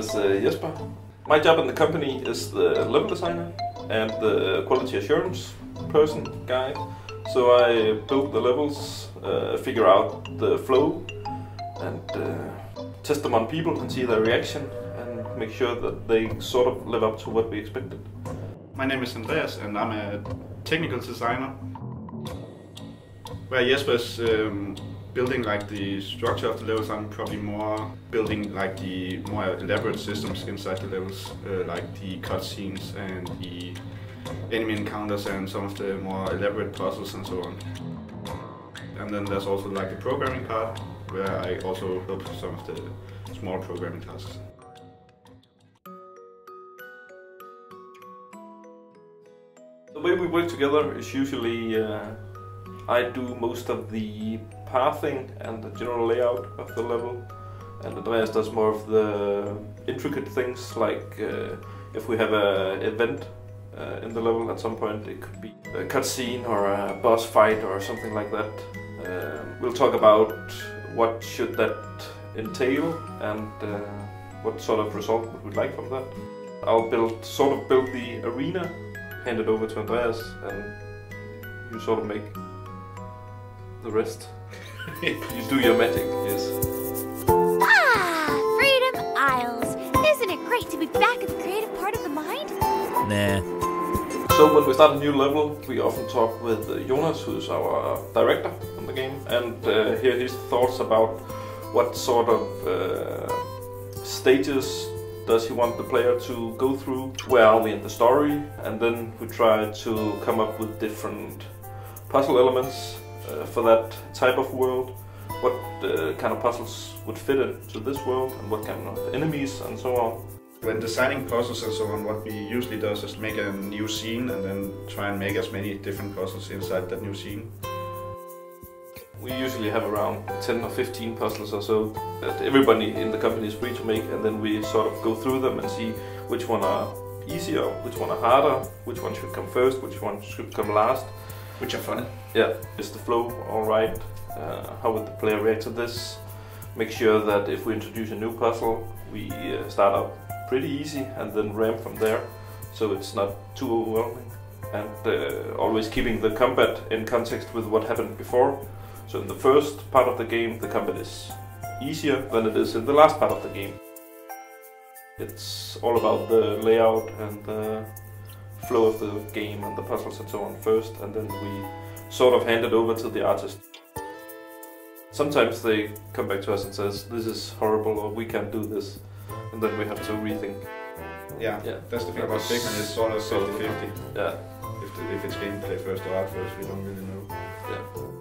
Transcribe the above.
is Jesper. My job in the company is the level designer and the quality assurance guy. So I build the levels, figure out the flow, and test them on people and see their reaction and make sure that they sort of live up to what we expected. My name is Andreas and I'm a technical designer. Where Jesper's building like the structure of the levels, I'm probably more building like the more elaborate systems inside the levels, like the cutscenes and the enemy encounters and some of the more elaborate puzzles and so on. And then there's also like the programming part, where I also help some of the small programming tasks. The way we work together is usually I do most of the pathing and the general layout of the level, and Andreas does more of the intricate things, like if we have an event in the level at some point. It could be a cutscene or a boss fight or something like that. We'll talk about what should that entail and what sort of result we would like from that. I'll sort of build the arena, hand it over to Andreas, and you sort of make the rest. You do your magic, yes. Ah, Freedom Isles! Isn't it great to be back at the creative part of the mind? Nah. So when we start a new level, we often talk with Jonas, who's our director in the game, and hear his thoughts about what sort of stages does he want the player to go through, where are we in the story, and then we try to come up with different puzzle elements for that type of world, what kind of puzzles would fit into this world, and what kind of enemies and so on. When designing puzzles and so on, what we usually do is make a new scene and then try and make as many different puzzles inside that new scene. We usually have around 10 or 15 puzzles or so that everybody in the company is free to make, and then we sort of go through them and see which one are easier, which one are harder, which one should come first, which one should come last. Which are fun. Yeah, is the flow alright? How would the player react to this? Make sure that if we introduce a new puzzle, we start out pretty easy and then ramp from there, so it's not too overwhelming. And always keeping the combat in context with what happened before. So in the first part of the game, the combat is easier than it is in the last part of the game. It's all about the layout and the flow of the game and the puzzles and so on first, and then we sort of hand it over to the artist. Sometimes they come back to us and says, this is horrible, or we can't do this, and then we have to rethink. Yeah, that's the thing about Figment, it's sort of 50-50. Yeah. If it's gameplay first or art first, we don't really know. Yeah.